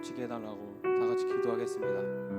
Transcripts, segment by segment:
넘치게 해달라고 다 같이 기도하겠습니다.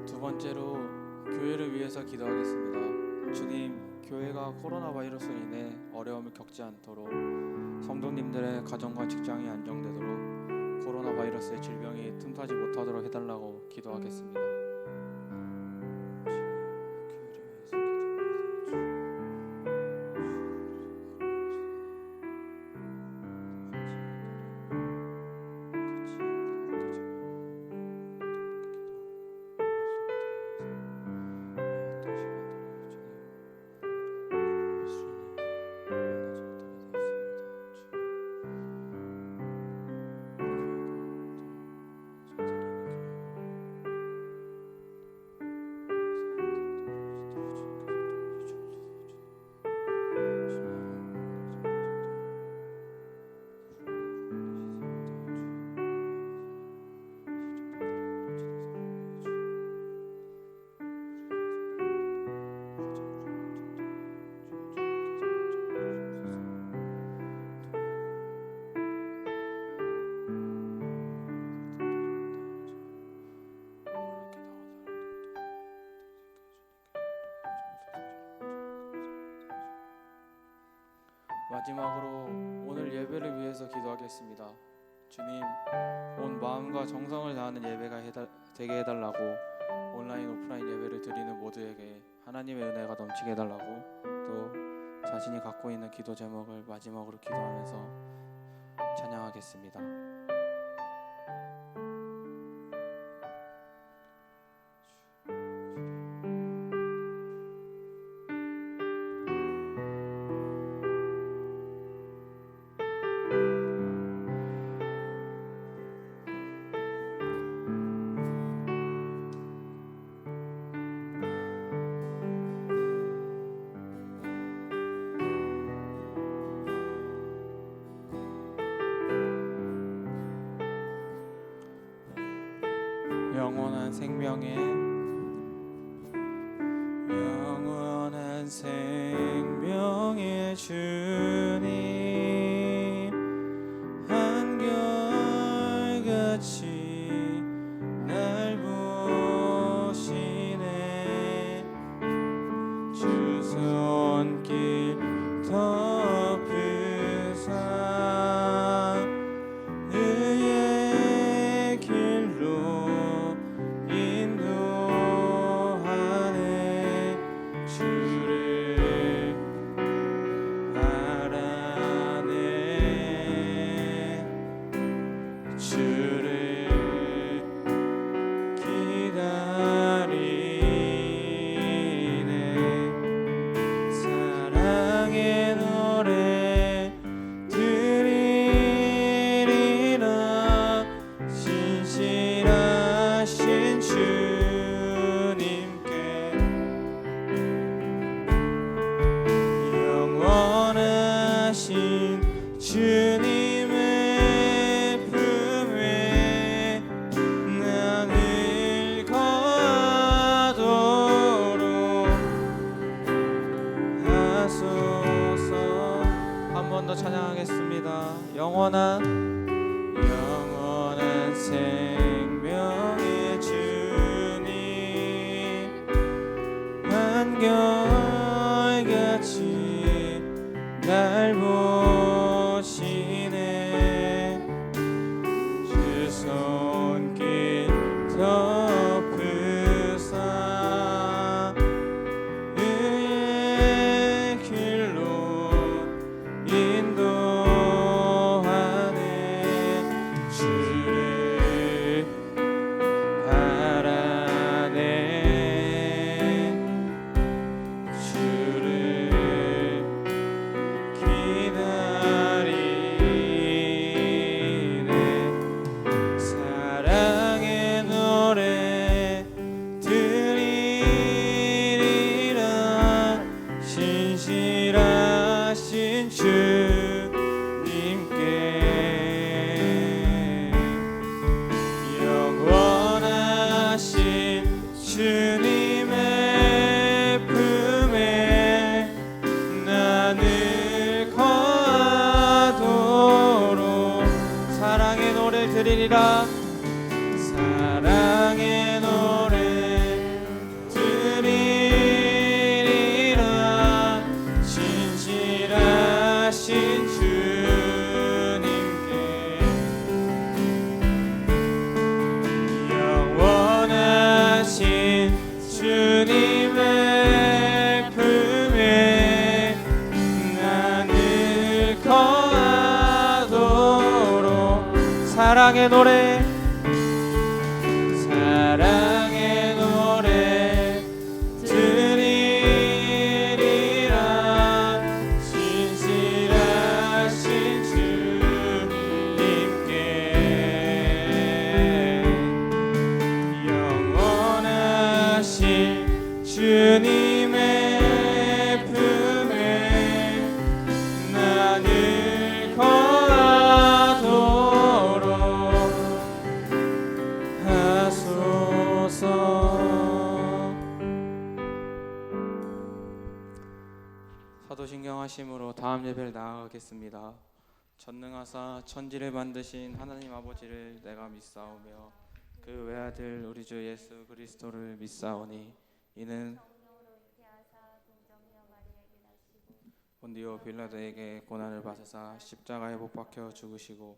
두 번째로 교회를 위해서 기도하겠습니다. 주님, 교회가 코로나 바이러스로 인해 어려움을 겪지 않도록 성도님들의 가정과 직장이 안정되도록 코로나 바이러스의 질병이 틈타지 못하도록 해달라고 기도하겠습니다. 마지막으로 오늘 예배를 위해서 기도하겠습니다. 주님, 온 마음과 정성을 다하는 예배가 되게 해달라고 온라인 오프라인 예배를 드리는 모두에게 하나님의 은혜가 넘치게 해달라고 또 자신이 갖고 있는 기도 제목을 마지막으로 기도하면서 찬양하겠습니다. 영원한 생명의 주님, 한결같이 날 보시네. 주 손길 덮으사 의의 길로 인도하네. 주를 바라네. 주를 기다리네. 사랑의 노래 드리리라. 신실하신 주님께 영원하신 주님의 품에 나를 거하도록 하소서. 한 번 더 찬양하겠습니다. 영원한 생명의 주님, 한결같이 날 보시네. 주 손길 덮으사 의의 길로 인도하네. 주를 바라네. 주님께 영원하신 주님의 품에 나를 거하도록 사랑의 노래 드리리라. 사랑의 노래 드리리라. 진실하신 주님께 영원하신 주님의 품에 나를 거하도록 사랑의 노래 사랑의 노래 드리리라. 진실하신 주님께 영원하신 주님의 품에 나를 거하도록 사도신경하심으로 다음 예배를 나아가겠습니다. 전능하사 천지를 만드신 하나님 아버지를 내가 믿사오며 그 외아들 우리 주 예수 그리스도를 믿사오니 이는 본디오 빌라도에게 고난을 받으사 십자가에 못 박혀 죽으시고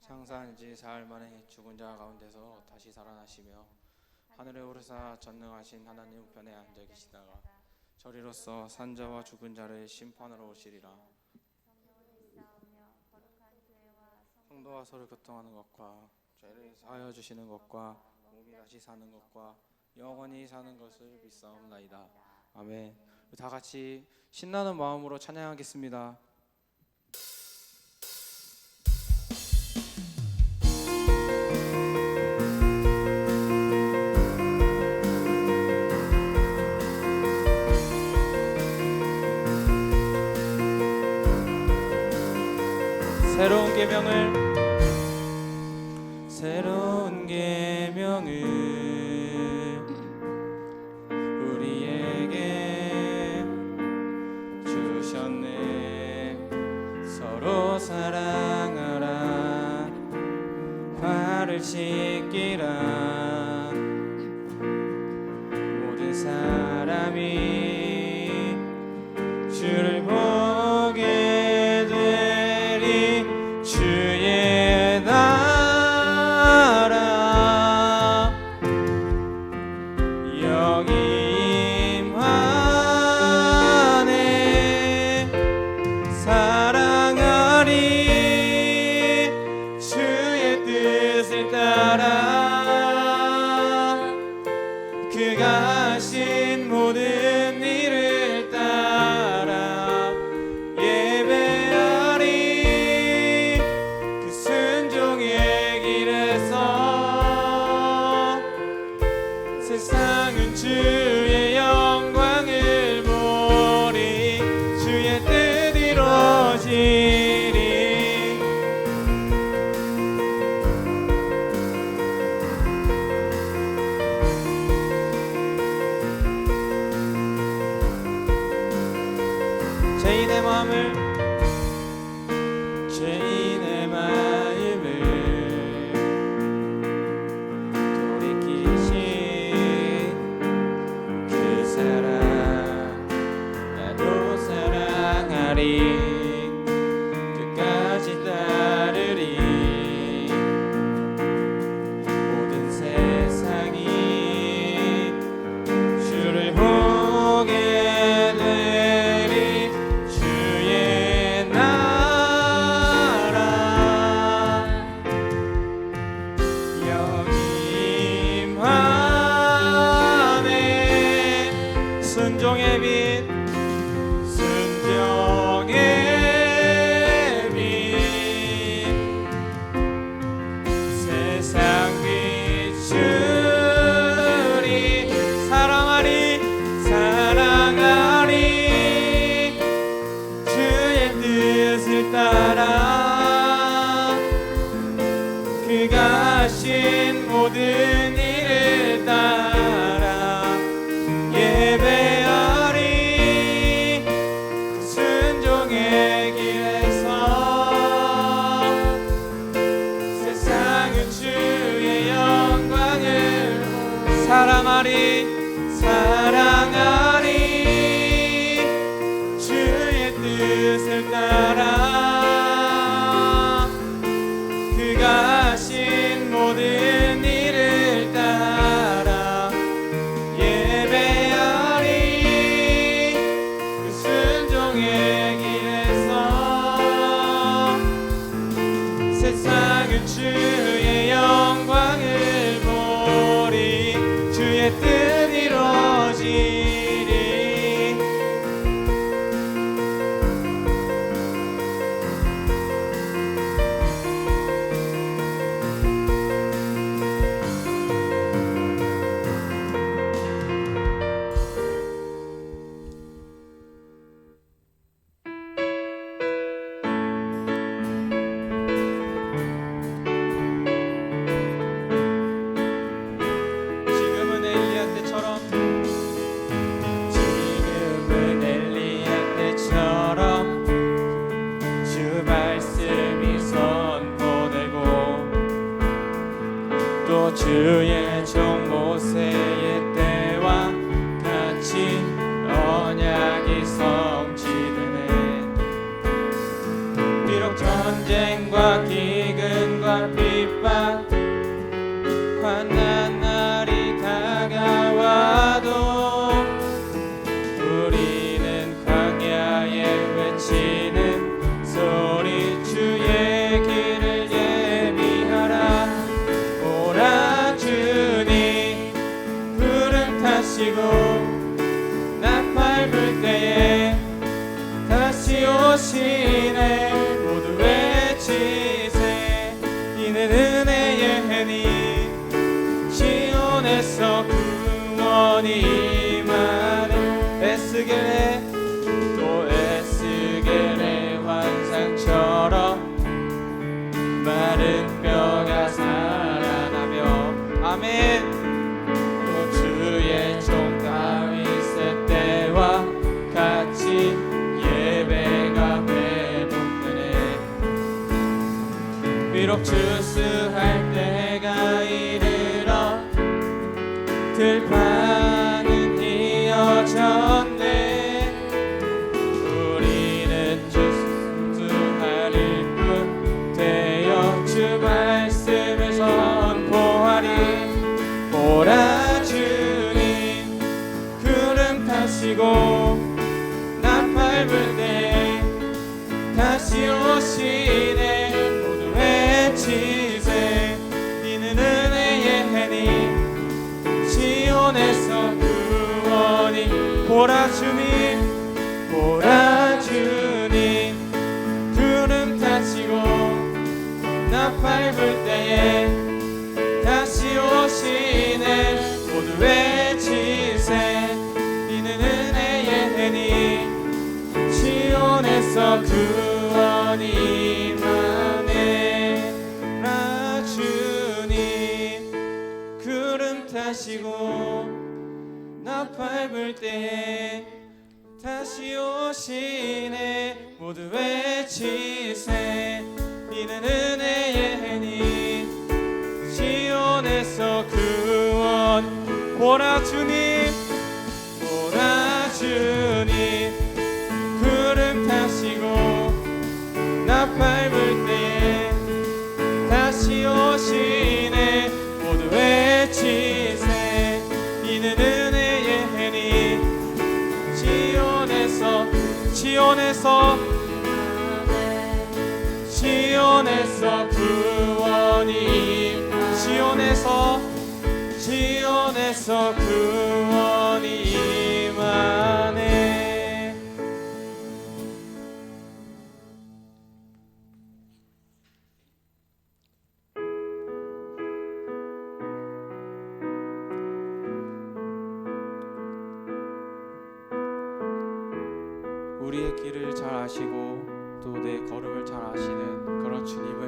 창사한 지 사흘 만에 죽은 자 가운데서 다시 살아나시며 하늘에 오르사 전능하신 하나님 우편에 앉아 계시다가 저리로서 산자와 죽은 자를 심판하러 오시리라. 성도와 서로 교통하는 것과 죄를 사하여 주시는 것과 몸이 다시 사는 것과 영원히 사는 것을 믿사옵나이다. 아멘. 다 같이 신나는 마음으로 찬양하겠습니다. 새로운 계명을 우리에게 주셨네. 서로 사랑하라. 발을 씻기라. 모든 사람이 주를 보게 되리. 주의 나라 여기 임하네. 사랑하리. 주의 뜻을 따라 그가 하신 모든 일을 따라 예배하리. 그 순종의 길에서 세상은 주의 영광을 보리. 주의 뜻 이루어지리. 죄인의 마음을 돌이키신 그 사랑 나도 사랑하리. 모든 일을 따라 예배하리. 그 순종의 길에서 세상은 주의 영광을 사랑하리. 주의 뜻을 따라 그가 하신 모든 일을 따라 예배하리. 그 순종의 길에서 세상은 주의 영광을 보리. 주의 뜻 이루어지리. 주의 종 모세의 때와 같이 언약이 성취되네. 비록 전쟁과 기근과 핍박 환난 날이 다가와도 우리는 광야에 외치는 소리 주의 길을 예비하라. 오라 주님 구름 타시고 나팔 불 때에 다시 오시네. 모두 외치세. 이는 은혜의 해니 시온에서 구원이 임하네. 에스겔의 또 에스겔의 환상처럼 마른 뼈가 살아나며 아멘. 또 주의 종 다윗의 때와 같이 예배가 회복되네. 비록 추수할 때가 이르러 들판은 이어졌네. 우리는 추수할 일꾼 되어 주 말씀을 선포하리. 오라 주님 구름 타시고 나팔 불 때 다시 오시네. 모두 외치세. 이는 은혜의 해니 시온에서 구원이. 보라 주님 보라 주님 구름 타시고 나팔 불 때에 다시 오시네. 모두 외치세. 이는 은혜의 해니 시온에서 구원이 임하네. 나 주님 구름 타시고 나팔 불 때에 다시 오시네. 모두 외치세. 이는 은혜의 해니 시온에서 구원. 보라 주님 보라 주님 구름 타시고 나팔 불 때에 다시 오시네. 모두 외치세. 이는 은혜의 해니 시온에서 구원이 시온에서 구원이 임하네. 우리의 길을 잘 아시고 또 내 걸음을 잘 아시는 그런 주님을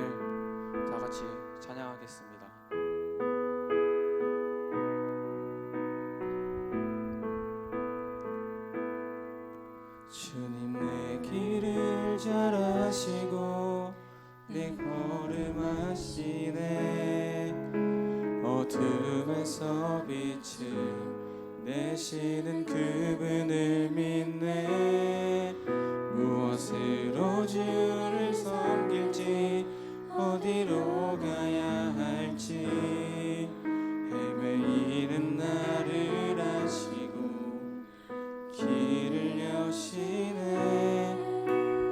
다 같이 찬양하겠습니다. 어둠에서 빛을 내시는 그분을 믿네. 무엇으로 주를 섬길지 어디로 가야 할지 헤매이는 나를 아시고 길을 여시네.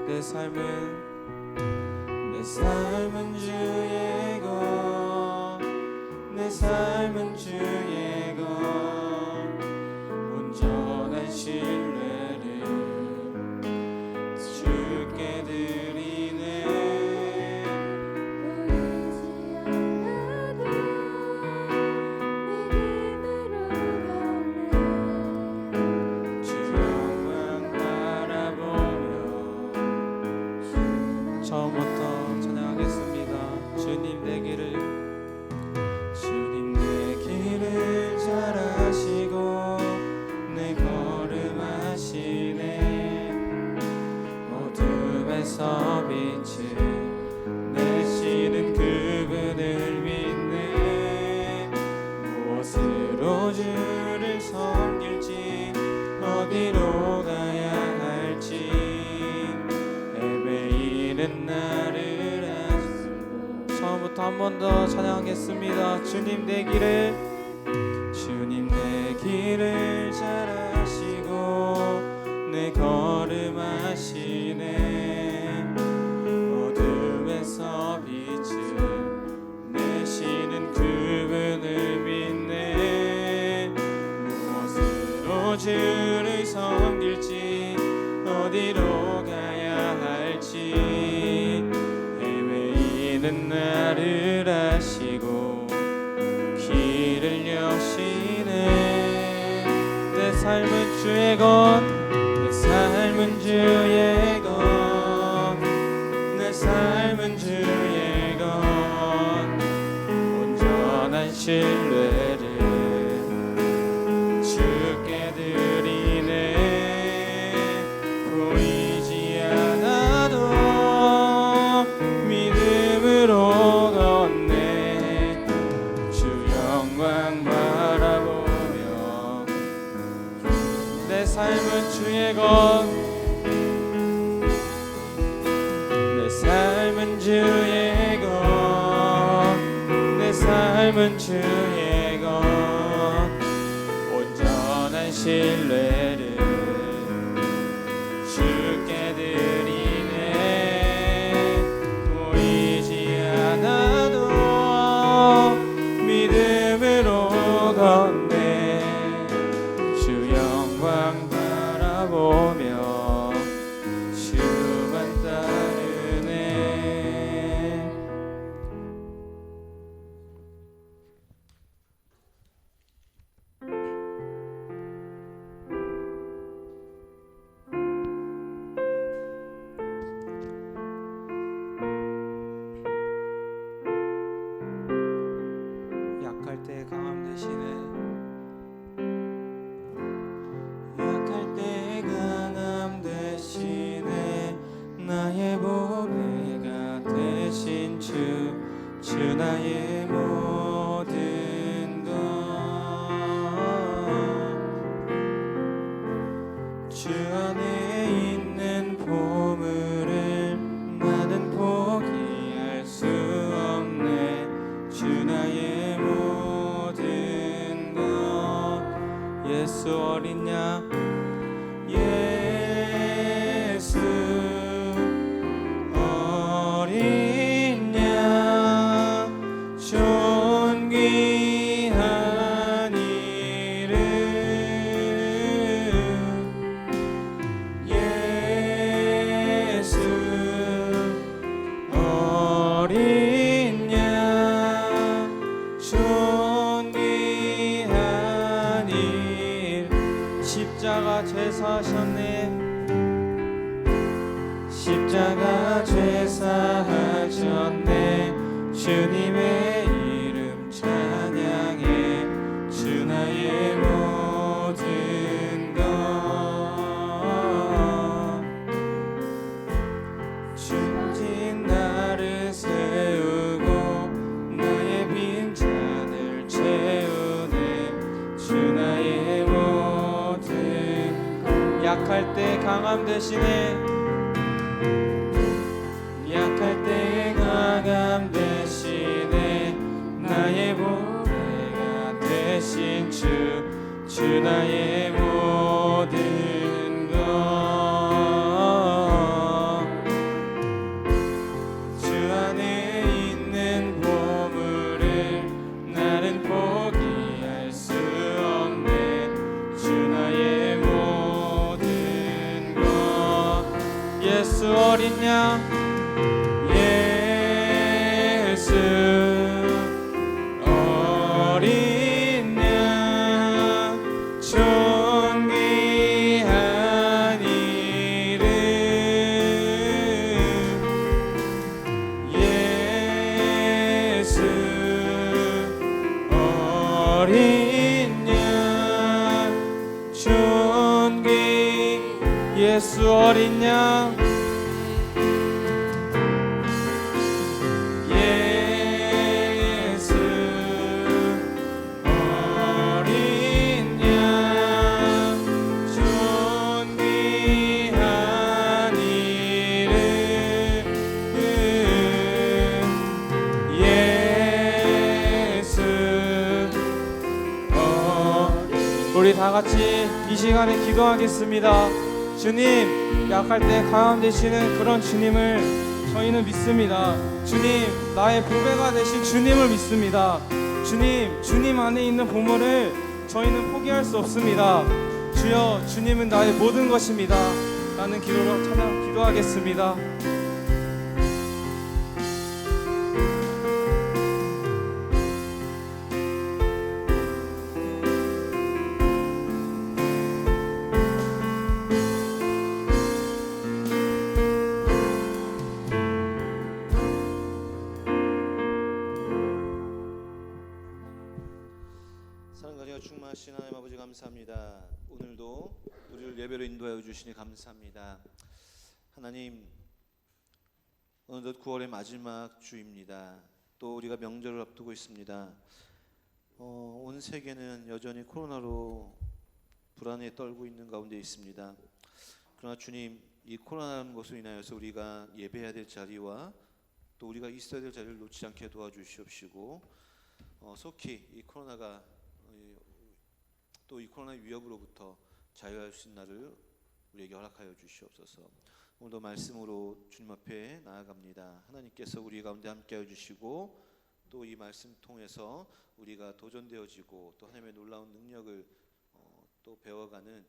내 삶은 주의 것, 내 삶은 주의 것, 온전한 신뢰를 주께 드리네. 주 영광 바라보며 처음부터 찬양하겠습니다. 주님 내 길을 잘 아시고 내 걸음 아시네. 어둠에서 빛을 내시는 그분을 믿네. 무엇으로 주를 섬길지 어디로 가야 할지 헤매이는 나를 아시고. 처음부터 한 번 더 찬양하겠습니다. 주님 내 길을 잘 아시고 내 걸음 아시네. 어둠에서 빛을 내시는 그분을 믿네. 무엇으로 주를 섬길지 어디로 가야 할지 헤매이는 나를 아시고 길을 여시네. 내 삶은 주의 것, 내 삶은 주의 것, 내 삶은 주의 것, 온전한 신뢰를 주께 드리네. 보이지 않아도 믿음으로 걷네. 주 영광 바라보며 내 삶은 주의 것, 내 삶은 주의 것, 내 삶은 주의 것, 온전한 신뢰를 주께 드리네. 보이지 않아도 믿음으로 걷네. 주 영광 바라보며 주만 따르네. 약할 때 강함 되시네. 약할 때 강함 되시네. 나의 보배가 되신 주 나의 모든 것. 주 안에 있는 보물을 나는 포기할 수 없네. 주 나의 모든 것. 예수 어린 양, 예수 어린 양, 존귀한 이름. 예수 어린 양, 존귀한 이름. 십자가 죄사하셨네. 십자가 죄사하셨네. 주님의 이름 찬양해. 주 나의 모든 것. 주진 나를 세우고 나의 빈잔을 채 약할 때 강함 대신에 약할 때 강함 대신에 나의 보배가 되신 주 나의 모든 것 주 안에 있는 보물을 나는 포기할 수 없네 주 나의 모든 것 예수 어린 양 예수 어린 양 존귀한 이름 예수 어린 양 존귀 예수 어린 양 우리 다 같이 이 시간에 기도하겠습니다. 주님, 약할 때 강함 되시는 그런 주님을 저희는 믿습니다. 주님, 나의 보배가 되신 주님을 믿습니다. 주님 안에 있는 보물을 저희는 포기할 수 없습니다. 주여, 주님은 나의 모든 것입니다. 라는 기도로 기도하겠습니다. 충만하신 하나님 아버지 감사합니다. 오늘도 우리를 예배로 인도하여 주시니 감사합니다. 하나님, 어느덧 9월의 마지막 주입니다. 또 우리가 명절을 앞두고 있습니다. 온 세계는 여전히 코로나로 불안에 떨고 있는 가운데 있습니다. 그러나 주님, 이 코로나라는 것으로 인하여서 우리가 예배해야 될 자리와 또 우리가 있어야 될 자리를 놓지 않게 도와주시옵시고 속히 이 코로나가 또 이 코로나 위협으로부터 자유할 수 있는 날을 우리에게 허락하여 주시옵소서. 오늘도 말씀으로 주님 앞에 나아갑니다. 하나님께서 우리 가운데 함께하여 주시고 또 이 말씀 통해서 우리가 도전되어지고 또 하나님의 놀라운 능력을 또 배워가는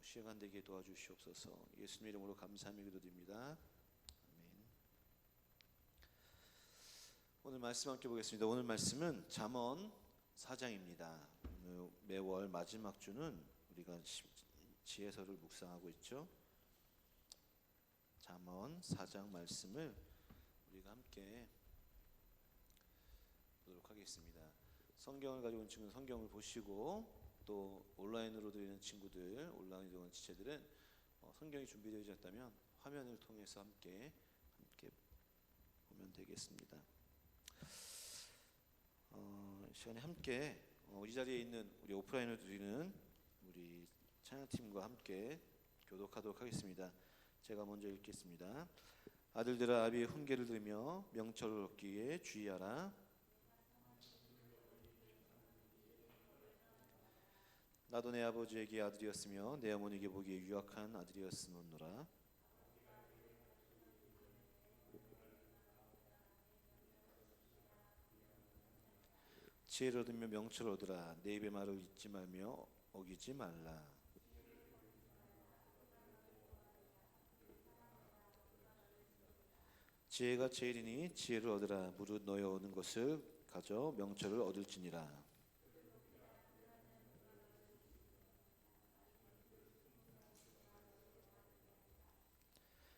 시간 되게 도와주시옵소서. 예수님 이름으로 감사하며 기도드립니다. 아멘. 오늘 말씀 함께 보겠습니다. 오늘 말씀은 잠언 4장입니다. 매월 마지막 주는 우리가 지혜서를 묵상하고 있죠. 잠언 4장 말씀을 우리가 함께 보도록 하겠습니다. 성경을 가지고 있는 친구는 성경을 보시고 또 온라인으로 들리는 친구들, 온라인으로 들리는 지체들은 성경이 준비되어 있다면 화면을 통해서 함께 보면 되겠습니다. 시간에 함께 이 자리에 있는 우리 오프라인으로 드리는 우리 찬양팀과 함께 교독하도록 하겠습니다. 제가 먼저 읽겠습니다. 아들들아 아비의 훈계를 들으며 명철을 얻기 위해 주의하라. 나도 내 아버지에게 아들이었으며 내 어머니에게 보기에 유악한 아들이었으므로라. 지혜를 얻으며 명철을 얻으라. 내 입의 말을 잊지 말며 어기지 말라. 지혜가 제일이니 지혜를 얻으라. 무릇 너의 얻는 것을 가져 명철을 얻을지니라.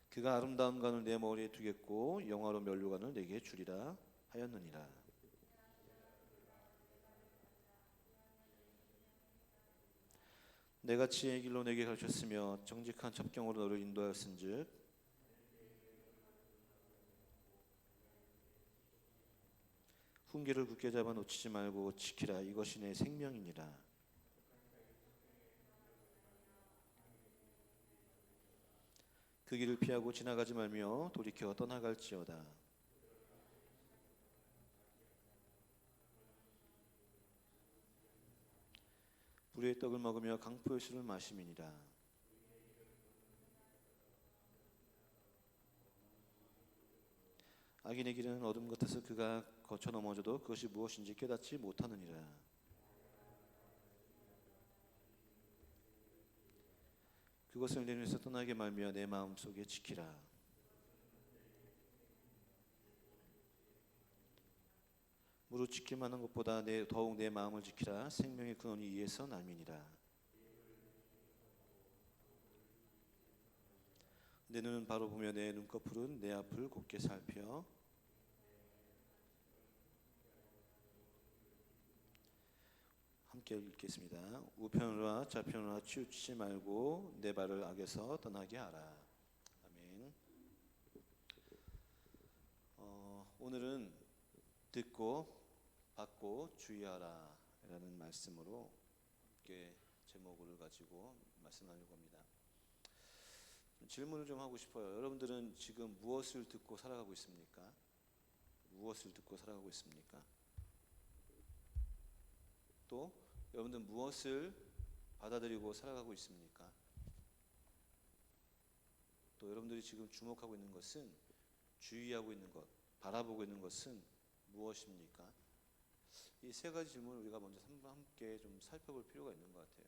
그가 아름다운 관을 내 머리에 두겠고 영화로운 면류관을 내게 주리라 하였느니라. 내가 지혜의 길로 내게 가르쳤으며 정직한 첩경으로 너를 인도하였은즉 훈계를 굳게 잡아 놓치지 말고 지키라. 이것이 내 생명이니라. 그 길을 피하고 지나가지 말며 돌이켜 떠나갈지어다. 불의의 떡을 먹으며 강포의 술을 마심이니라. 악인의 길은 어둠 같아서 그가 거쳐 넘어져도 그것이 무엇인지 깨닫지 못하느니라. 그것을 내 눈에서 떠나게 말며 내 마음속에 지키라. 무릇 지킬 만한 것보다 더욱 내 마음을 지키라. 생명의 근원이 이에서 남이니라. 내 눈은 바로 보며 내 눈꺼풀은 내 앞을 곱게 살펴. 함께 읽겠습니다. 우편으로나 좌편으로나 치우치지 말고 내 발을 악에서 떠나게 하라. 아멘. 오늘은 듣고 받고 주의하라 라는 말씀으로 함께 제목을 가지고 말씀 나누려고 합니다. 질문을 좀 하고 싶어요. 여러분들은 지금 무엇을 듣고 살아가고 있습니까? 무엇을 듣고 살아가고 있습니까? 또 여러분들 무엇을 받아들이고 살아가고 있습니까? 또 여러분들이 지금 주목하고 있는 것은, 주의하고 있는 것, 바라보고 있는 것은 무엇입니까? 이 세 가지 질문을 우리가 먼저 함께 좀 살펴볼 필요가 있는 것 같아요.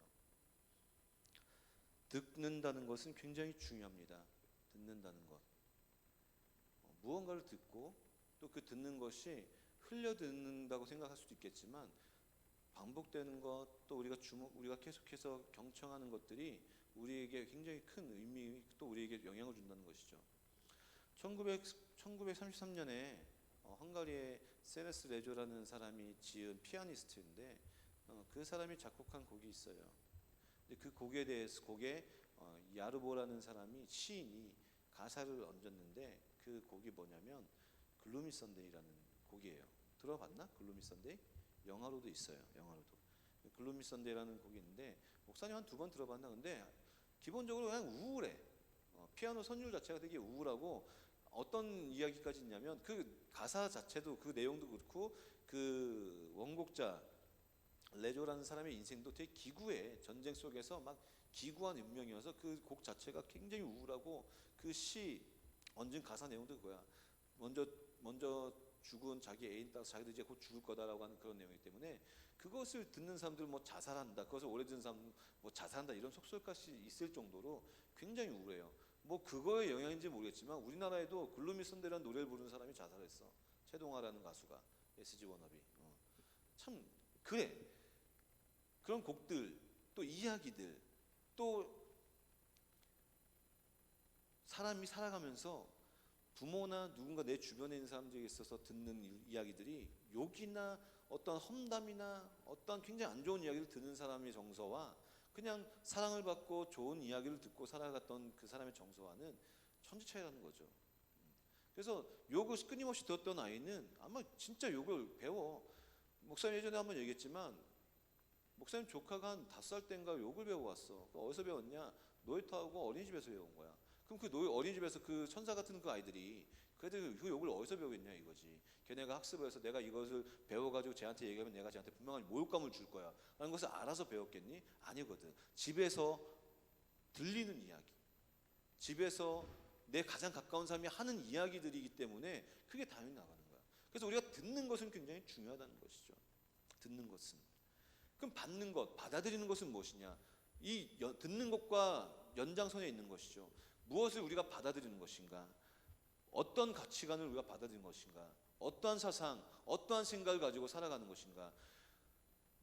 듣는다는 것은 굉장히 중요합니다. 듣는다는 것. 무언가를 듣고 또 그 듣는 것이 흘려 듣는다고 생각할 수도 있겠지만 반복되는 것, 또 우리가 계속해서 경청하는 것들이 우리에게 굉장히 큰 의미, 또 우리에게 영향을 준다는 것이죠. 1933년에 헝가리의 세레스 레조라는 사람이 지은 피아니스트인데 그 사람이 작곡한 곡이 있어요. 근데 그 곡에 대해서 야르보라는 사람이 시인이 가사를 얹었는데 그 곡이 뭐냐면 글루미 선데이라는 곡이에요. 들어봤나? 글루미 선데이? 영화로도 있어요. 영화로도. 글루미 선데이라는 곡이 있는데 목사님 한 2번 들어봤나? 근데 기본적으로 그냥 우울해. 피아노 선율 자체가 되게 우울하고 어떤 이야기까지 있냐면 그 가사 자체도 그 내용도 그렇고 그 원곡자 레조라는 사람의 인생도 되게 기구해. 전쟁 속에서 막 기구한 운명이어서 그 곡 자체가 굉장히 우울하고 그 시 얹은 가사 내용도 그거야. 먼저 죽은 자기 애인 따라서 자기도 이제 곧 죽을 거다라고 하는 그런 내용이기 때문에 그것을 듣는 사람들 뭐 자살한다, 그것을 오래 듣는 사람 뭐 자살한다 이런 속설까지 있을 정도로 굉장히 우울해요. 뭐 그거의 영향인지 모르겠지만 우리나라에도 글루미 선데이라는 노래를 부르는 사람이 자살했어. 최동화라는 가수가 SG 워너비. 참 그래. 그런 곡들, 또 이야기들, 또 사람이 살아가면서 부모나 누군가 내 주변에 있는 사람들에게 있어서 듣는 이야기들이 욕이나 어떤 험담이나 어떤 굉장히 안 좋은 이야기를 듣는 사람의 정서와 그냥 사랑을 받고 좋은 이야기를 듣고 살아갔던 그 사람의 정서와는 천지 차이라는 거죠. 그래서 욕을 끊임없이 듣던 아이는 아마 진짜 욕을 배워. 목사님 예전에 한번 얘기했지만 목사님 조카가 한 5살 때인가 욕을 배워왔어. 어디서 배웠냐? 놀이터하고 어린이집에서 배운 거야. 그럼 그 어린이집에서 그 천사 같은 그 아이들이 그 욕을 어디서 배우겠냐 이거지. 걔네가 학습을 해서 내가 이것을 배워가지고 쟤한테 얘기하면 내가 쟤한테 분명히 모욕감을 줄 거야 라는 것을 알아서 배웠겠니? 아니거든. 집에서 들리는 이야기, 집에서 내 가장 가까운 사람이 하는 이야기들이기 때문에 그게 당연히 나가는 거야. 그래서 우리가 듣는 것은 굉장히 중요하다는 것이죠. 듣는 것은. 그럼 받는 것, 받아들이는 것은 무엇이냐? 듣는 것과 연장선에 있는 것이죠. 무엇을 우리가 받아들이는 것인가? 어떤 가치관을 우리가 받아들이는 것인가? 어떠한 사상, 어떠한 생각을 가지고 살아가는 것인가?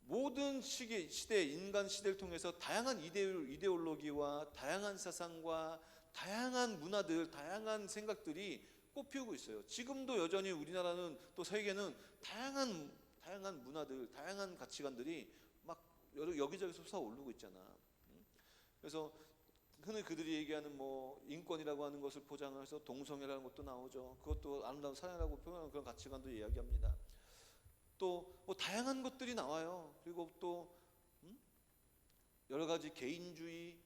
모든 시대, 인간 시대를 통해서 다양한 이데올로기와 다양한 사상과 다양한 문화들, 다양한 생각들이 꽃피우고 있어요. 지금도 여전히 우리나라는 또 세계는 다양한 문화들, 다양한 가치관들이 막 여기저기서 솟아오르고 있잖아. 그래서 흔히 그들이 얘기하는 뭐 인권이라고 하는 것을 포장을 해서 동성애라는 것도 나오죠. 그것도 아름다운 사랑이라고 표현하는 그런 가치관도 이야기합니다. 또 뭐 다양한 것들이 나와요. 그리고 또 여러 가지 개인주의,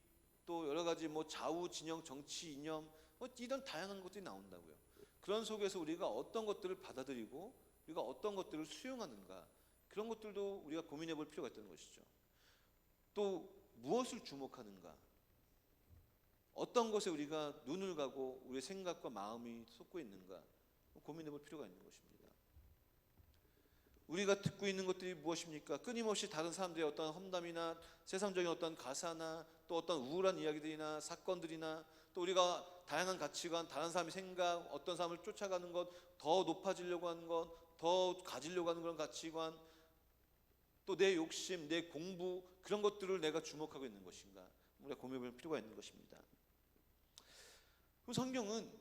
또 여러 가지 뭐 좌우 진영, 정치 이념, 뭐 이런 다양한 것들이 나온다고요. 그런 속에서 우리가 어떤 것들을 받아들이고 우리가 어떤 것들을 수용하는가, 그런 것들도 우리가 고민해 볼 필요가 있다는 것이죠. 또 무엇을 주목하는가, 어떤 것에 우리가 눈을 가고 우리의 생각과 마음이 쏟고 있는가 고민해 볼 필요가 있는 것입니다. 우리가 듣고 있는 것들이 무엇입니까? 끊임없이 다른 사람들의 어떤 험담이나 세상적인 어떤 가사나 또 어떤 우울한 이야기들이나 사건들이나 또 우리가 다양한 가치관, 다른 사람의 생각, 어떤 사람을 쫓아가는 것, 더 높아지려고 하는 것, 더 가지려고 하는 그런 가치관, 또 내 욕심, 내 공부, 그런 것들을 내가 주목하고 있는 것인가, 우리가 고민해 볼 필요가 있는 것입니다. 그럼 성경은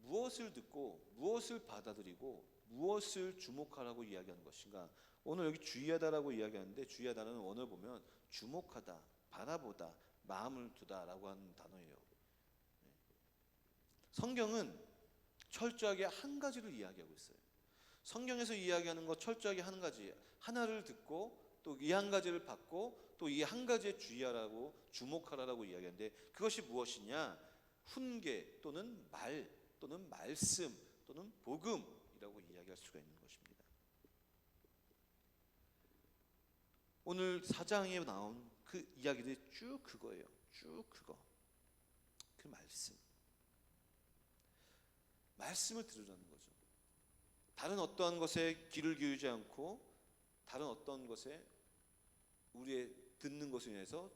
무엇을 듣고 무엇을 받아들이고 무엇을 주목하라고 이야기하는 것인가? 오늘 여기 주의하다라고 이야기하는데, 주의하다는 원어를 보면 주목하다, 바라보다, 마음을 두다라고 하는 단어예요. 성경은 철저하게 한 가지를 이야기하고 있어요. 성경에서 이야기하는 것 철저하게 한 가지, 하나를 듣고 또 이 한 가지를 받고 또 이 한 가지에 주의하라고, 주목하라고 이야기하는데, 그것이 무엇이냐? 훈계 또는 말 또는 말씀 또는 복음이라고 이야기할 수가 있는 것입니다. 오늘 4장에 나온 그 이야기들이 쭉 그거예요. 쭉 그거. 그 말씀을 들으라는 거죠. 다른 어떠한 것에 귀를 기울이지 않고 다른 어떤 것에 우리의 듣는 것에 인해서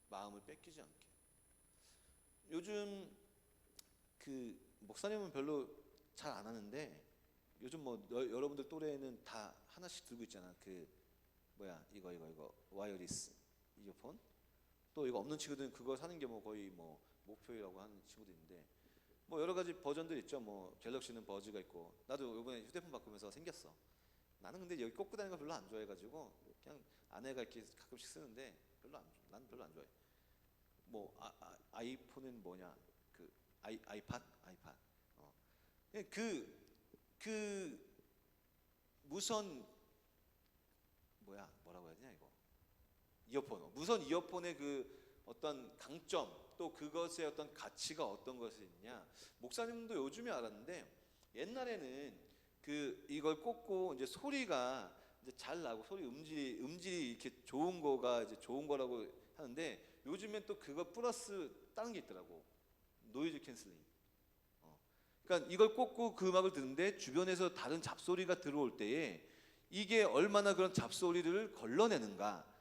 마음을 뺏기지 않게. 요즘 그 목사님은 별로 잘 안 하는데, 요즘 뭐 여러분들 또래는 다 하나씩 들고 있잖아. 그 뭐야, 이거 와이어리스 이어폰. 또 이거 없는 친구들은 그거 사는 게 뭐 거의 뭐 목표라고 하는 친구도 있는데, 뭐 여러 가지 버전들 있죠. 뭐 갤럭시는 버즈가 있고, 나도 이번에 휴대폰 바꾸면서 생겼어. 나는 근데 여기 꽂고 다니는 거 별로 안 좋아해가지고 그냥 아내가 이렇게 가끔씩 쓰는데 난 별로 안 좋아해. 뭐 아이폰은 뭐냐, 그 아이팟. 그 무선 뭐라고 해야 되냐, 이거 이어폰. 무선 이어폰의 그 어떤 강점, 또 그것의 어떤 가치가 어떤 것이 있냐, 목사님도 요즘에 알았는데, 옛날에는 그 이걸 꽂고 이제 소리가 이제 잘 나고 소리 음질이 이렇게 좋은 거가 이제 좋은 거라고 하는데, 요즘엔 또 그거 플러스 다른 게 있더라고. 노이즈 캔슬링. 그러니까 이걸 꽂고 그 음악을 듣는데 주변에서 다른 잡소리가 들어올 때에 이게 얼마나 그런 잡소리를 걸러내는가,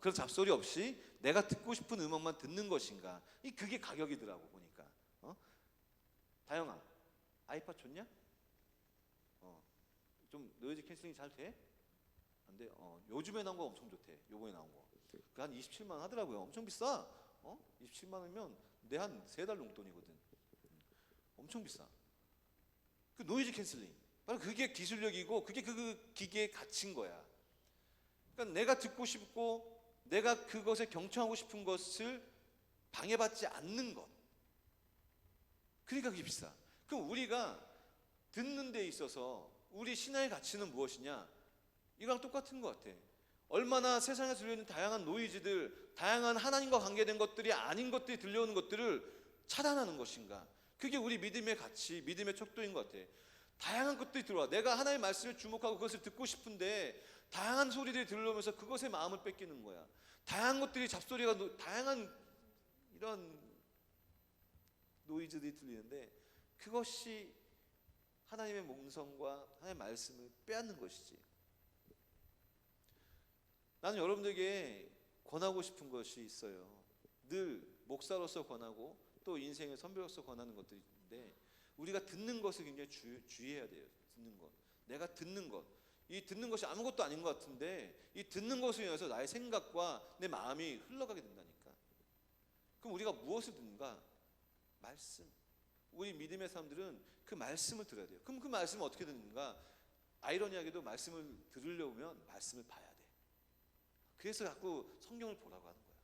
그런 잡소리 없이 내가 듣고 싶은 음악만 듣는 것인가, 그게 가격이더라고 보니까. 다영아, 아이팟 좋냐? 좀 노이즈 캔슬링 잘 돼? 안 돼? 요즘에 나온 거 엄청 좋대. 요번에 나온 거. 그 한 27만 원 하더라고요. 엄청 비싸. 27만 원이면 내 한 3달 용돈이거든. 엄청 비싸. 그 노이즈 캔슬링, 바로 그게 기술력이고 그게 그 기계의 가치인 거야. 그러니까 내가 듣고 싶고 내가 그것에 경청하고 싶은 것을 방해받지 않는 것, 그러니까 그게 비싸. 그럼 우리가 듣는 데 있어서 우리 신앙의 가치는 무엇이냐? 이거랑 똑같은 것 같아. 얼마나 세상에 들려있는 다양한 노이즈들, 다양한 하나님과 관계된 것들이 아닌 것들이 들려오는 것들을 차단하는 것인가? 그게 우리 믿음의 가치, 믿음의 척도인 것 같아. 다양한 것들이 들어와. 내가 하나님의 말씀에 주목하고 그것을 듣고 싶은데 다양한 소리들이 들려오면서 그것에 마음을 뺏기는 거야. 다양한 것들이 잡소리가, 다양한 이런 노이즈들이 들리는데, 그것이 하나님의 음성과 하나님의 말씀을 빼앗는 것이지. 나는 여러분들에게 권하고 싶은 것이 있어요. 늘 목사로서 권하고 또 인생의 선배로서 권하는 것들이 있는데, 우리가 듣는 것을 굉장히 주의해야 돼요. 듣는 것, 내가 듣는 것, 이 듣는 것이 아무것도 아닌 것 같은데 이 듣는 것을 인해서 나의 생각과 내 마음이 흘러가게 된다니까. 그럼 우리가 무엇을 듣는가? 말씀. 우리 믿음의 사람들은 그 말씀을 들어야 돼요. 그럼 그 말씀을 어떻게 듣는가? 아이러니하게도 말씀을 들으려면 말씀을 봐야 돼. 그래서 자꾸 성경을 보라고 하는 거야.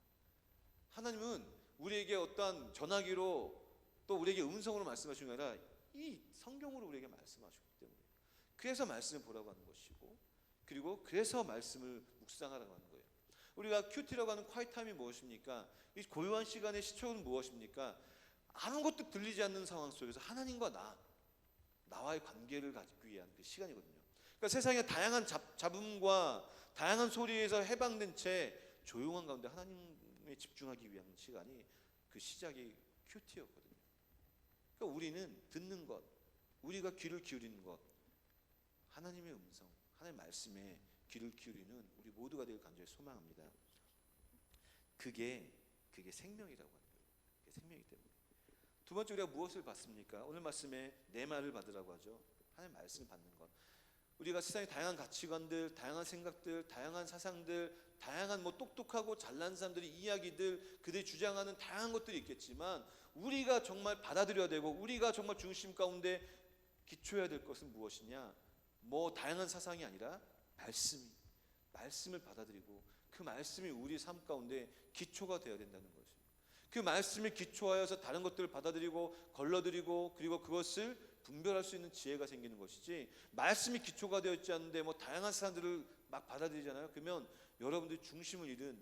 하나님은 우리에게 어떠한 전화기로 또 우리에게 음성으로 말씀하시는 게 아니라 이 성경으로 우리에게 말씀하시기 때문에, 그래서 말씀을 보라고 하는 것이고, 그리고 그래서 말씀을 묵상하라고 하는 거예요. 우리가 큐티라고 하는 콰이트 타임이 무엇입니까? 이 고요한 시간의 시초는 무엇입니까? 아무것도 들리지 않는 상황 속에서 하나님과 나와의 관계를 갖기 위한 그 시간이거든요. 그러니까 세상의 다양한 잡음과 다양한 소리에서 해방된 채 조용한 가운데 하나님에 집중하기 위한 시간이 그 시작이 큐티였거든요. 그러니까 우리는 듣는 것, 우리가 귀를 기울이는 것, 하나님의 음성, 하나님의 말씀에 귀를 기울이는 우리 모두가 되길 간절히 소망합니다. 그게 생명이라고 하는 거예요. 그게 생명이기 때문에. 두 번째, 우리가 무엇을 받습니까? 오늘 말씀에 내 말을 받으라고 하죠. 하나님의 말씀을 받는 것. 우리가 세상의 다양한 가치관들, 다양한 생각들, 다양한 사상들, 다양한 똑똑하고 잘난 사람들의 이야기들, 그들이 주장하는 다양한 것들이 있겠지만 우리가 정말 받아들여야 되고 우리가 정말 중심 가운데 기초해야 될 것은 무엇이냐? 다양한 사상이 아니라 말씀을 받아들이고 그 말씀이 우리 삶 가운데 기초가 되어야 된다는 것이죠. 그 말씀을 기초하여서 다른 것들을 받아들이고 걸러들이고 그리고 그것을 분별할 수 있는 지혜가 생기는 것이지, 말씀이 기초가 되어 있지 않는데 다양한 사람들을 막 받아들이잖아요. 그러면 여러분들이 중심을 잃은,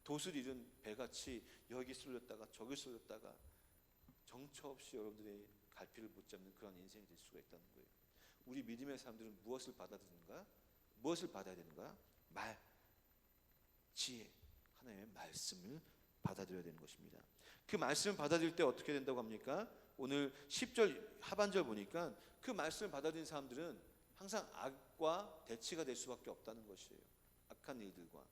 돛을 잃은 배같이 여기 쏠렸다가 저기 쏠렸다가 정처 없이 여러분들의 갈피를 못 잡는 그런 인생이 될 수가 있다는 거예요. 우리 믿음의 사람들은 무엇을 받아들이는가? 무엇을 받아야 되는가? 지혜, 하나님의 말씀을 받아들여야 되는 것입니다. 그 말씀을 받아들일 때 어떻게 된다고 합니까? 오늘 10절 하반절 보니까 그 말씀을 받아들인 사람들은 항상 악과 대치가 될 수밖에 없다는 것이에요. 악한 일들과.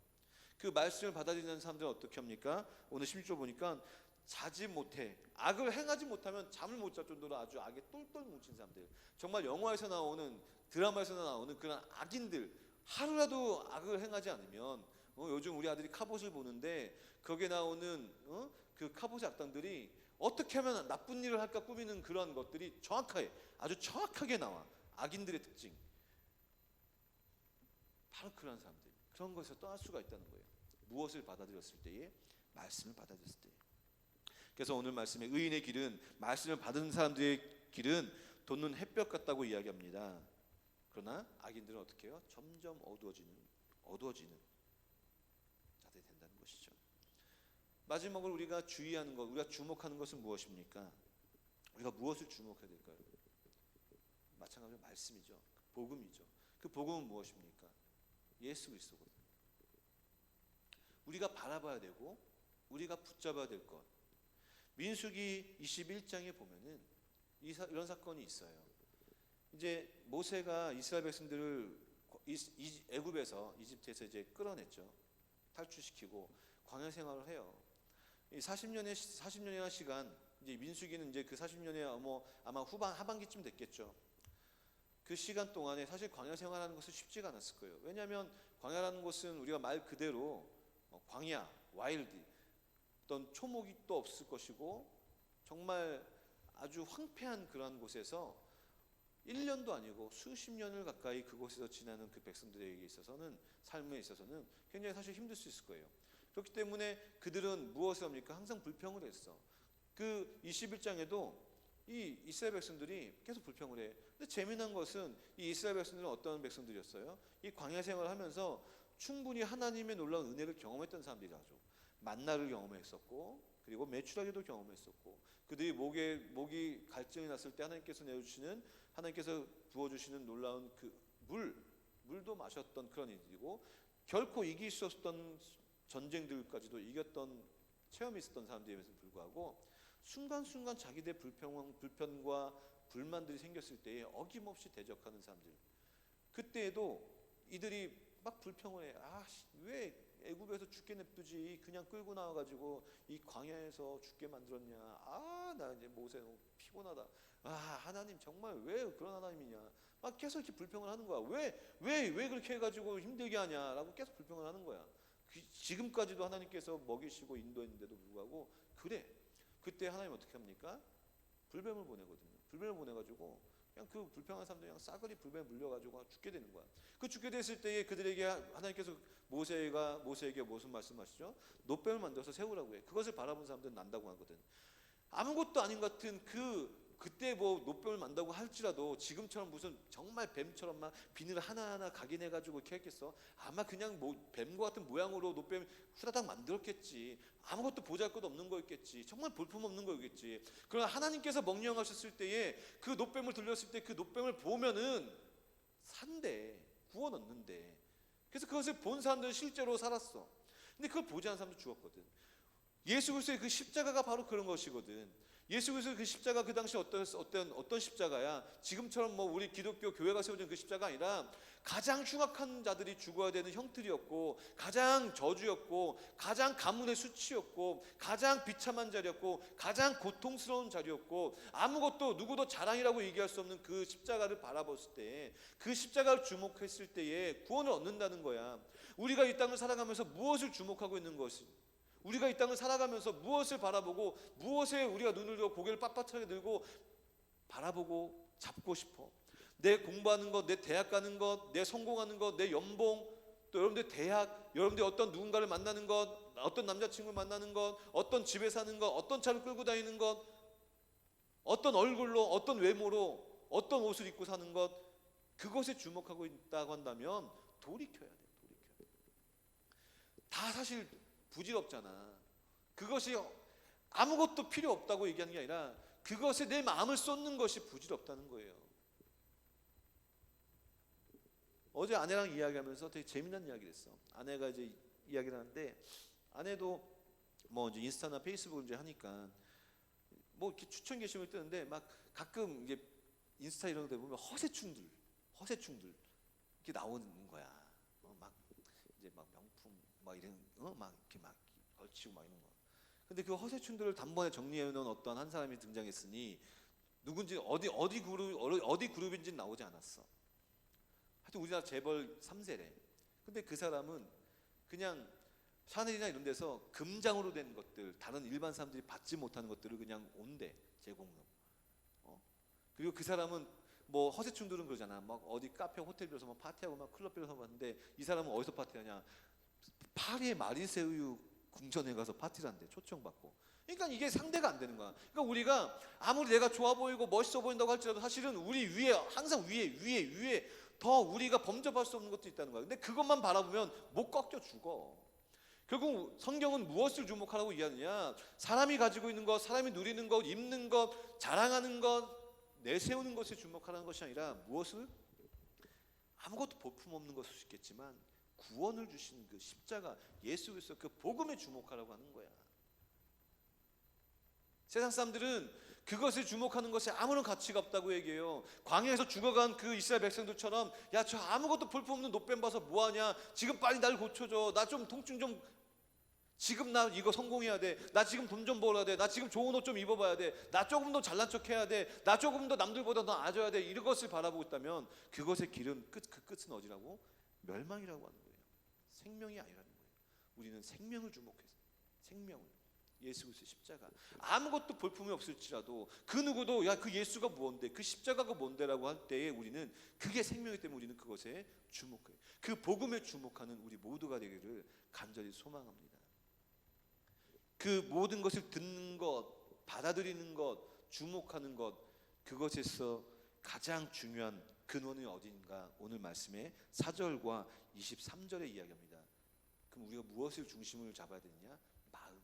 그 말씀을 받아들이는 사람들은 어떻게 합니까? 오늘 16절 보니까 자지 못해, 악을 행하지 못하면 잠을 못 잘 정도로 아주 악에 똘똘 뭉친 사람들, 정말 영화에서 나오는, 드라마에서 나오는 그런 악인들, 하루라도 악을 행하지 않으면 요즘 우리 아들이 카봇을 보는데 거기에 나오는 그 카봇의 악당들이 어떻게 하면 나쁜 일을 할까 꾸미는 그런 것들이 아주 정확하게 나와. 악인들의 특징, 바로 그런 사람들, 그런 것에서 떠날 수가 있다는 거예요. 무엇을 받아들였을 때에? 말씀을 받아들였을 때. 그래서 오늘 말씀에 의인의 길은, 말씀을 받은 사람들의 길은 돋는 햇볕 같다고 이야기합니다. 그러나 악인들은 어떻게 해요? 점점 어두워지는 자들이 된다는 것이죠. 마지막으로 우리가 주의하는 것, 우리가 주목하는 것은 무엇입니까? 우리가 무엇을 주목해야 될까요? 마찬가지로 말씀이죠. 복음이죠. 그 복음은 무엇입니까? 예수 그리스도거든요. 우리가 바라봐야 되고 우리가 붙잡아야 될 것. 민수기 21장에 보면은 이런 사건이 있어요. 이제 모세가 이스라엘 백성들을 애굽에서, 이집트에서 이제 끌어냈죠. 탈출시키고 광야 생활을 해요. 이 40년이나 시간, 이제 민수기는 이제 그 40년에 아마 하반기쯤 됐겠죠. 그 시간 동안에 사실 광야 생활하는 것은 쉽지가 않았을 거예요. 왜냐하면 광야라는 것은 우리가 말 그대로 광야, 와일드, 어떤 초목이 또 없을 것이고 정말 아주 황폐한 그러한 곳에서 1년도 아니고 수십 년을 가까이 그곳에서 지나는 그 백성들에게 있어서는, 삶에 있어서는 굉장히 사실 힘들 수 있을 거예요. 그렇기 때문에 그들은 무엇을 합니까? 항상 불평을 했어. 그 21장에도 이 이스라엘 백성들이 계속 불평을 해. 근데 재미난 것은 이 이스라엘 백성들은 어떤 백성들이었어요? 이 광야 생활을 하면서 충분히 하나님의 놀라운 은혜를 경험했던 사람들이라죠. 만나를 경험했었고, 그리고 메추라기도 경험했었고, 그들이 목이 갈증이 났을 때 하나님께서 부어주시는 놀라운 그 물도 마셨던 그런 일이고, 결코 이길 수 없었던 전쟁들까지도 이겼던 체험이 있었던 사람들임에도 불구하고 순간순간 자기들 불편과 불만들이 생겼을 때에 어김없이 대적하는 사람들. 그때에도 이들이 막 불평을 해. 왜 애굽에서 죽게 냅두지, 그냥 끌고 나와가지고 이 광야에서 죽게 만들었냐. 나 이제 모세 너무 피곤하다. 하나님 정말 왜 그런 하나님이냐. 막 계속 이렇게 불평을 하는 거야. 왜 그렇게 해가지고 힘들게 하냐라고 계속 불평을 하는 거야. 지금까지도 하나님께서 먹이시고 인도했는데도 불구하고 그래. 그때 하나님 어떻게 합니까? 불뱀을 보내거든요. 불뱀을 보내가지고 그냥 그 불평한 사람들이 그냥 싸그리 불뱀에 물려가지고 죽게 되는 거야. 그 죽게 됐을 때에 그들에게 하나님께서 모세에게 무슨 말씀하시죠? 놋뱀을 만들어서 세우라고 해. 그것을 바라본 사람들은 난다고 하거든. 아무것도 아닌 것 같은 그 그때 뭐 노뱀을 만다고 할지라도 지금처럼 무슨 정말 뱀처럼 막 비늘 하나하나 각인해가지고 이렇게 했겠어? 아마 그냥 뭐 뱀과 같은 모양으로 노뱀 후다닥 만들었겠지. 아무것도 보잘것 없는 거였겠지. 정말 볼품없는 거였겠지. 그러나 하나님께서 명령하셨을 때에 그 노뱀을 들렸을 때 그 노뱀을 보면은 산대, 구원 얻는데. 그래서 그것을 본 사람들은 실제로 살았어. 근데 그걸 보지 않은 사람도 죽었거든. 예수 그리스도의 그 십자가가 바로 그런 것이거든. 예수 그리스도의 그 십자가 그 당시 어떤 십자가야? 지금처럼 뭐 우리 기독교 교회가 세워진 그 십자가 아니라 가장 흉악한 자들이 죽어야 되는 형틀이었고, 가장 저주였고, 가장 가문의 수치였고, 가장 비참한 자리였고, 가장 고통스러운 자리였고, 아무것도 누구도 자랑이라고 얘기할 수 없는 그 십자가를 바라봤을 때, 그 십자가를 주목했을 때에 구원을 얻는다는 거야. 우리가 이 땅을 살아가면서 무엇을 주목하고 있는 것이? 우리가 이 땅을 살아가면서 무엇을 바라보고, 무엇에 우리가 눈을 들고 고개를 빳빳하게 들고 바라보고 잡고 싶어? 내 공부하는 것, 내 대학 가는 것, 내 성공하는 것, 내 연봉, 또 여러분들 대학, 여러분들 어떤 누군가를 만나는 것, 어떤 남자친구를 만나는 것, 어떤 집에 사는 것, 어떤 차를 끌고 다니는 것, 어떤 얼굴로, 어떤 외모로, 어떤 옷을 입고 사는 것, 그것에 주목하고 있다고 한다면 돌이켜야 돼. 돌이켜야 돼. 다 사실 부질없잖아. 그것이 아무것도 필요 없다고 얘기하는 게 아니라 그것에 내 마음을 쏟는 것이 부질없다는 거예요. 어제 아내랑 이야기하면서 되게 재미난 이야기를 했어. 아내가 이제 이야기를 하는데, 아내도 뭐 이제 인스타나 페이스북을 이제 하니까 뭐 이렇게 추천 게시물이 뜨는데, 막 가끔 이게 인스타 이런 데 보면 허세충들 이렇게 나오는 거야. 막 이제 막 명품 막 이런 막 이렇게 막 걸치고 막 이런 거. 근데 그 허세충들을 단번에 정리해 놓은 어떤 한 사람이 등장했으니 누군지 어디 그룹인지는 나오지 않았어. 하여튼 우리나라 재벌 3세래. 근데 그 사람은 그냥 샤넬이나 이런 데서 금장으로 된 것들, 다른 일반 사람들이 받지 못하는 것들을 그냥 온대, 제공으로. 그리고 그 사람은 뭐 허세충들은 그러잖아. 막 어디 카페, 호텔 빌려서 막 파티하고 막 클럽 빌려서 봤는데, 이 사람은 어디서 파티하냐? 파리의 마리세유 궁전에 가서 파티를 한대, 초청받고. 그러니까 이게 상대가 안 되는 거야. 그러니까 우리가 아무리 내가 좋아 보이고 멋있어 보인다고 할지라도 사실은 우리 위에, 항상 위에 더 우리가 범접할 수 없는 것도 있다는 거야. 근데 그것만 바라보면 못 꺾여 죽어. 결국 성경은 무엇을 주목하라고 이해하느냐? 사람이 가지고 있는 것, 사람이 누리는 것, 입는 것, 자랑하는 것, 내세우는 것에 주목하라는 것이 아니라 무엇을? 아무것도 볼품없는 것일 수 있겠지만 구원을 주신 그 십자가, 예수 그리스도 그 복음에 주목하라고 하는 거야. 세상 사람들은 그것에 주목하는 것이 아무런 가치가 없다고 얘기해요. 광야에서 죽어간 그 이스라엘 백성들처럼, 야, 저 아무것도 볼품없는 노뱀 봐서 뭐하냐? 지금 빨리 날 고쳐줘. 나 좀 통증 좀, 지금 나 이거 성공해야 돼. 나 지금 돈 좀 벌어야 돼. 나 지금 좋은 옷 좀 입어봐야 돼. 나 조금 더 잘난 척 해야 돼. 나 조금 더 남들보다 더 나아져야 돼. 이런 것을 바라보고 있다면 그것의 길은 그 끝은 어디라고? 멸망이라고 하는 거예요. 생명이 아니라는 거예요. 우리는 생명을 주목해서, 생명을, 예수 그리스도의 십자가, 아무것도 볼품이 없을지라도 그 누구도 야, 그 예수가 뭔데, 그 십자가가 뭔데라고 할 때에 우리는 그게 생명이기 때문에 우리는 그것에 주목해요. 그 복음에 주목하는 우리 모두가 되기를 간절히 소망합니다. 그 모든 것을 듣는 것, 받아들이는 것, 주목하는 것, 그것에서 가장 중요한 근원이 어디인가? 오늘 말씀의 4절과 23절에 이야기합니다. 그럼 우리가 무엇을 중심을 잡아야 되느냐? 마음.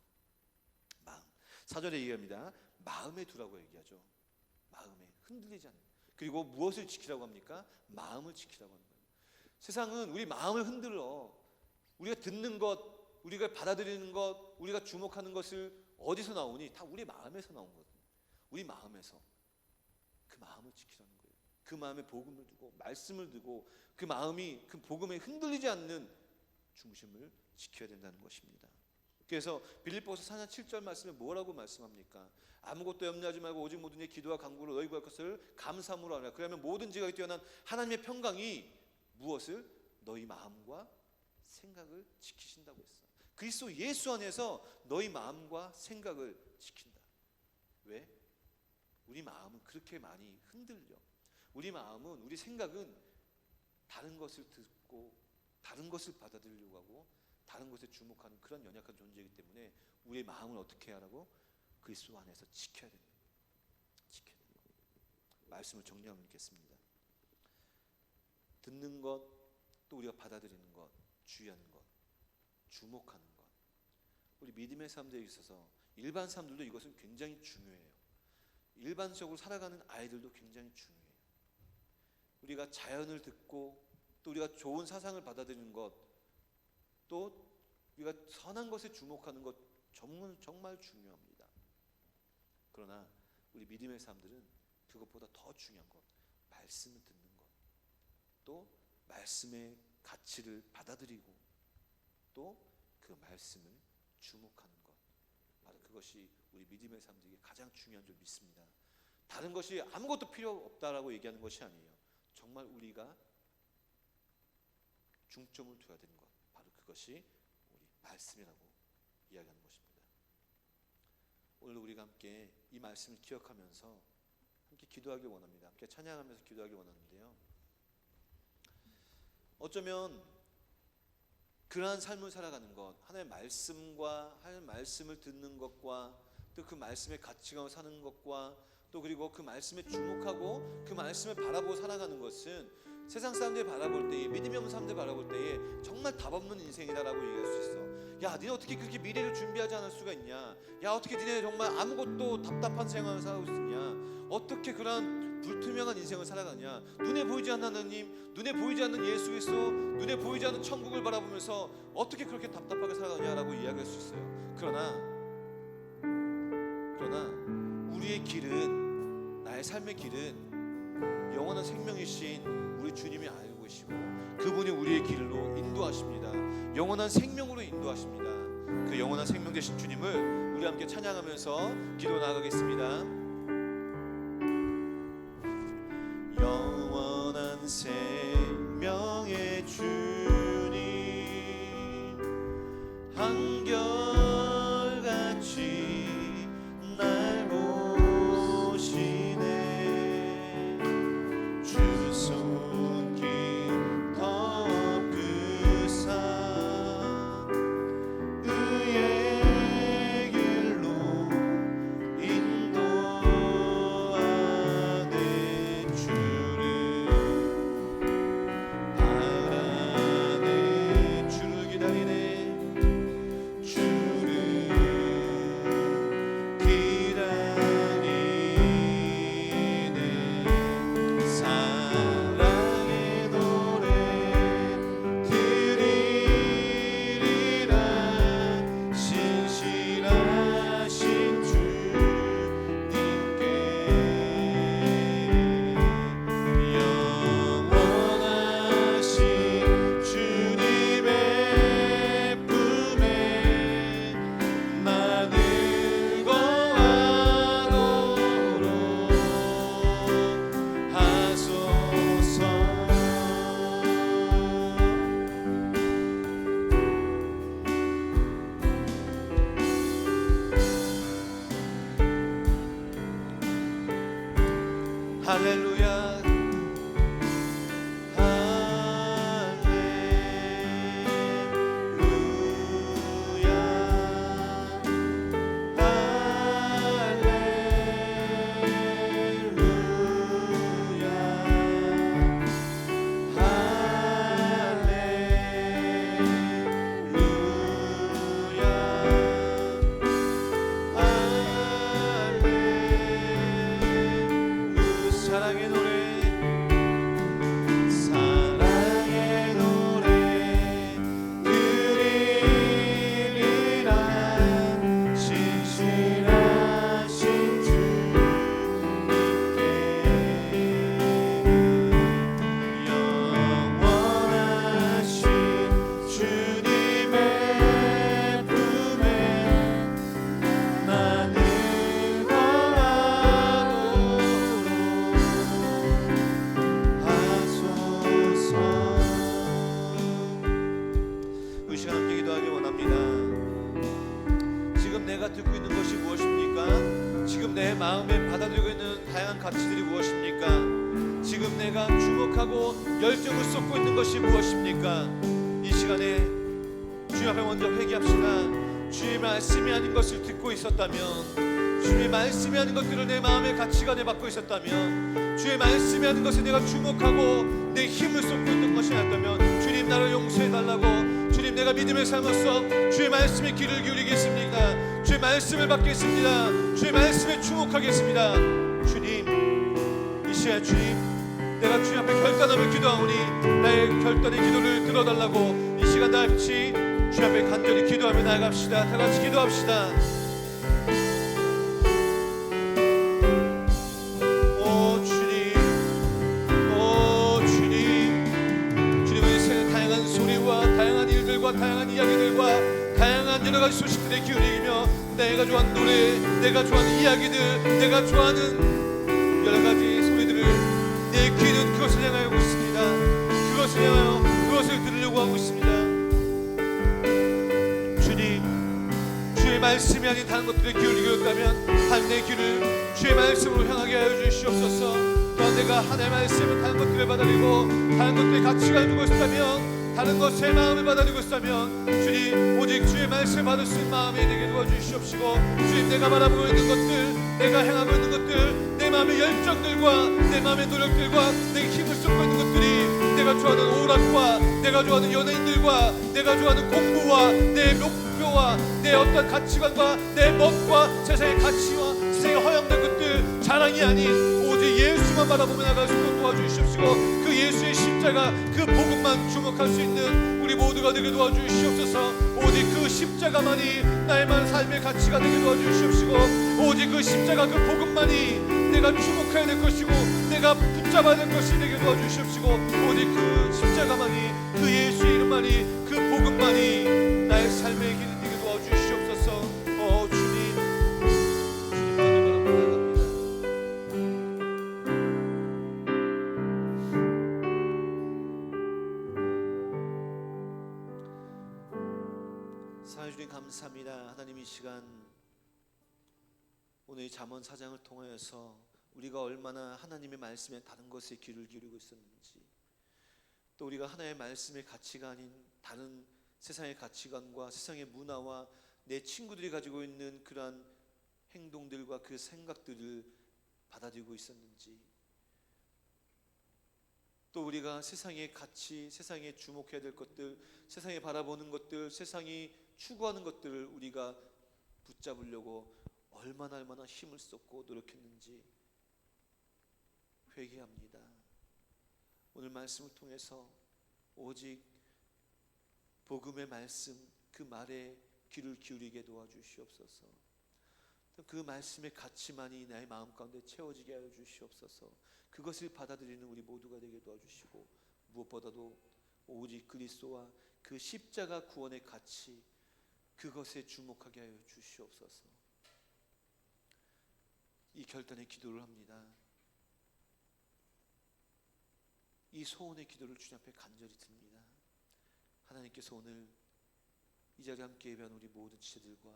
4절에 얘기합니다. 마음에 두라고 얘기하죠. 마음에 흔들리지 않는. 그리고 무엇을 지키라고 합니까? 마음을 지키라고 하는 거예요. 세상은 우리 마음을 흔들어. 우리가 듣는 것, 우리가 받아들이는 것, 우리가 주목하는 것을 어디서 나오니? 다 우리 마음에서 나온 거거든요. 우리 마음에서. 그 마음을 지키라는 거예요. 그 마음에 복음을 두고, 말씀을 두고, 그 마음이 그 복음에 흔들리지 않는 중심을 지켜야 된다는 것입니다. 그래서 빌립보서 4장 7절 말씀에 뭐라고 말씀합니까? 아무것도 염려하지 말고 오직 모든 일 기도와 간구로 너희 구할 것을 감사함으로 하라. 그러면 모든 지각이 뛰어난 하나님의 평강이 무엇을? 너희 마음과 생각을 지키신다고 했어. 그리스도 예수 안에서 너희 마음과 생각을 지킨다. 왜? 우리 마음은 그렇게 많이 흔들려. 우리 마음은, 우리 생각은 다른 것을 듣고 다른 것을 받아들이려고 하고 다른 것에 주목하는 그런 연약한 존재이기 때문에 우리의 마음을 어떻게 하라고? 그리스도 안에서 지켜야 됩니다. 지켜야 됩니다. 말씀을 정리하면 있겠습니다. 듣는 것, 또 우리가 받아들이는 것, 주의하는 것, 주목하는 것. 우리 믿음의 사람들에 있어서 일반 사람들도 이것은 굉장히 중요해요. 일반적으로 살아가는 아이들도 굉장히 중요해요. 우리가 자연을 듣고 또 우리가 좋은 사상을 받아들이는 것, 또 우리가 선한 것에 주목하는 것 정말 중요합니다. 그러나 우리 믿음의 사람들은 그것보다 더 중요한 것, 말씀을 듣는 것, 또 말씀의 가치를 받아들이고 또 그 말씀을 주목하는 것, 바로 그것이 우리 믿음의 사람들에게 가장 중요한 줄 믿습니다. 다른 것이 아무것도 필요 없다라고 얘기하는 것이 아니에요. 정말 우리가 중점을 둬야 되는 것, 바로 그것이 우리 말씀이라고 이야기하는 것입니다. 오늘 우리가 함께 이 말씀을 기억하면서 함께 기도하기 원합니다. 함께 찬양하면서 기도하기 원하는데요, 어쩌면 그러한 삶을 살아가는 것, 하나님의 말씀과 하나님의 말씀을 듣는 것과 또 그 말씀의 가치관을 사는 것과 또 그리고 그 말씀에 주목하고 그 말씀을 바라보고 살아가는 것은 세상 사람들이 바라볼 때에, 믿음이 없는 사람들이 바라볼 때에 정말 답 없는 인생이다라고 얘기할 수 있어. 야, 니네 어떻게 그렇게 미래를 준비하지 않을 수가 있냐? 야, 어떻게 니네 정말 아무것도 답답한 생활을 살아가고 있냐? 어떻게 그런 불투명한 인생을 살아가냐? 눈에 보이지 않는 하나님, 눈에 보이지 않는 예수 그리스도, 눈에 보이지 않는 천국을 바라보면서 어떻게 그렇게 답답하게 살아가냐라고 이야기할 수 있어요. 그러나 우리의 길은, 나의 삶의 길은 영원한 생명이신 우리 주님이 알고 계시고 그분이 우리의 길로 인도하십니다. 영원한 생명으로 인도하십니다. 그 영원한 생명 되신 주님을 우리 함께 찬양하면서 기도 나가겠습니다. 영원한 생명의 주님, 한결같이 날 보시네. 주 손길 더 크사 의의 길로 인도하네. 주를 바라네. 주를 기다리네. 주를 기다리네. 사랑의 노래 드리리라. 신실하신 주님께 영원하신 주님의 품에 나는 거하도록 하소서. 할렐루야. 사랑의 노래, 사랑의 노래 드리리라. 신실하신 주님께 영원하신 주님의 품에 나는 이 시간 함께 기도하기 원합니다. 지금 내가 듣고 있는 것이 무엇입니까? 지금 내 마음에 받아들이고 있는 다양한 가치들이 무엇입니까? 지금 내가 주목하고 열정을 쏟고 있는 것이 무엇입니까? 이 시간에 주님 앞에 먼저 회개합시다. 주의 말씀이 아닌 것을 듣고 있었다면, 주의 말씀이 하는 것들을 내 마음의 가치관에 받고 있었다면, 주의 말씀이 하는 것에 내가 주목하고 내 힘을 쏟고 있는 것이 아니었다면, 주님 나를 용서해달라고, 주님 내가 믿음의 삶으로서 주의 말씀에 귀를 기울이겠습니다. 주의 말씀을 받겠습니다. 주의 말씀에 주목하겠습니다. 주님, 이 시간 주님, 내가 주님 앞에 결단하며 기도하오니 나의 결단의 기도를 들어달라고, 이 시간 다 같이 주님 앞에 간절히 기도하며 나아갑시다. 다 같이 기도합시다. 오 주님, 오 주님, 주님은 세상 다양한 소리와 다양한 일들과 다양한 이야기들과 다양한 여러 가지 소식들에 기울이며 내가 좋아하는 노래, 내가 좋아하는 이야기들, 내가 좋아하는 여러 가지 소리들을 내 귀는 그것을 향하고 있습니다. 그것을 향하여 그것을 들으려고 하고 있습니다. 주님, 주의 말씀이 아닌 다른 것들에 기울이고 있다면 한 내 귀를 주의 말씀으로 향하게 하여 주시옵소서. 또한 내가 하나님의 말씀을 다른 것들에 받아들이고 다른 것들에 가치관을 두고 있다면, 다른 것에 마음을 받아들이고 있다면, 주님 오직 주의 말씀을 받을 수 있는 마음이 되게 도와주시옵시고, 주님 내가 바라보고 있는 것들, 내가 행하고 있는 것들, 내 마음의 열정들과 내 마음의 노력들과 내 힘을 쏟고 있는 것들이 내가 좋아하는 오락과 내가 좋아하는 연예인들과 내가 좋아하는 공부와 내 목표와 내 어떤 가치관과 내 멋과 세상의 가치와 세상에 허용된 것들, 자랑이 아닌 오직 예수만 바라보며 나갈 수 있도록 도와주시옵시고, 그 예수의 십자가, 그 복음만 주목할 수 있는 우리 모두가 되게 도와주시옵소서. 오직 그 십자가만이 나의 삶의 가치가 되게 도와주시옵시고, 오직 그 십자가, 그 복음만이 내가 주목해야 될 것이고 내가 붙잡아야 될 것이 되게 도와주시옵시고, 오직 그 십자가만이, 그 예수의 이름만이, 그 복음만이 나의 삶의 길이 되게 도와주시옵소서. 주님, 주님만을 바라보며 나아갑니다. 사랑해 주님 감사합니다. 하나님, 이 시간 오늘 잠언 4장을 통하여서 우리가 얼마나 하나님의 말씀에 다른 것에 귀를 기울이고 있었는지, 또 우리가 하나님의 말씀의 가치가 아닌 다른 세상의 가치관과 세상의 문화와 내 친구들이 가지고 있는 그러한 행동들과 그 생각들을 받아들이고 있었는지, 또 우리가 세상의 가치, 세상에 주목해야 될 것들, 세상에 바라보는 것들, 세상이 추구하는 것들을 우리가 붙잡으려고 얼마나 힘을 쏟고 노력했는지 회개합니다. 오늘 말씀을 통해서 오직 복음의 말씀, 그 말에 귀를 기울이게 도와주시옵소서. 그 말씀의 가치만이 나의 마음 가운데 채워지게 하여 주시옵소서. 그것을 받아들이는 우리 모두가 되게 도와주시고, 무엇보다도 오직 그리스도와 그 십자가 구원의 가치, 그것에 주목하게 하여 주시옵소서. 이 결단의 기도를 합니다. 이 소원의 기도를 주님 앞에 간절히 듭니다. 하나님께서 오늘 이 자리에 함께 예배한 우리 모든 지체들과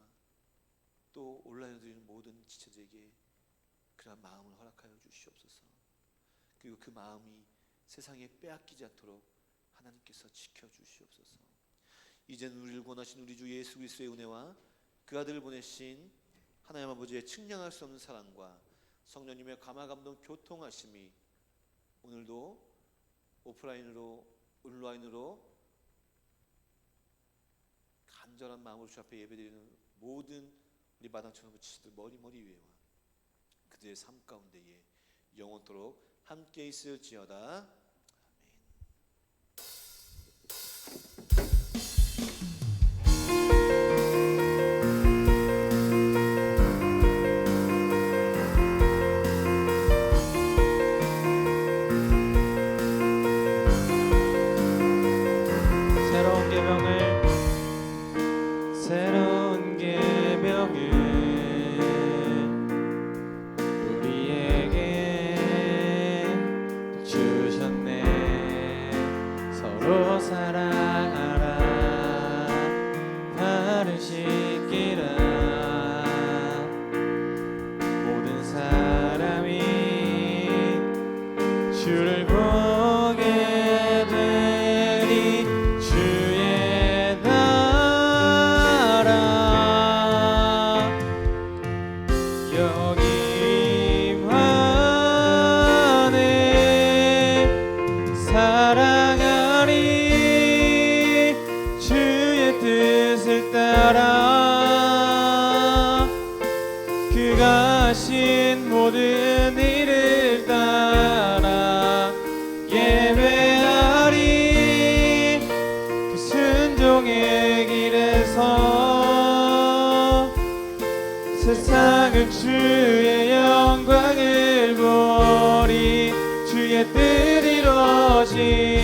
또 온라인으로 드리는 모든 지체들에게 그러한 마음을 허락하여 주시옵소서. 그리고 그 마음이 세상에 빼앗기지 않도록 하나님께서 지켜주시옵소서. 이제는 우리를 구원하신 우리 주 예수 그리스도의 은혜와 그 아들을 보내신 하나님 아버지의 측량할 수 없는 사랑과 성령님의 감화 감동 교통하심이 오늘도 오프라인으로 온라인으로 간절한 마음으로 주 앞에 예배드리는 모든 우리 마당처럼 지치들 머리 위에와 그들의 삶 가운데에 영원토록 함께 있을지어다. 새로운 계명을 우리에게 주셨네. 서로 사랑하라, 발을 씻기라. 모든 사람이 주를 보게 되리. 주의 나라 주옵소서. 세상은 주의 영광을 보리 주의 뜻 이루어지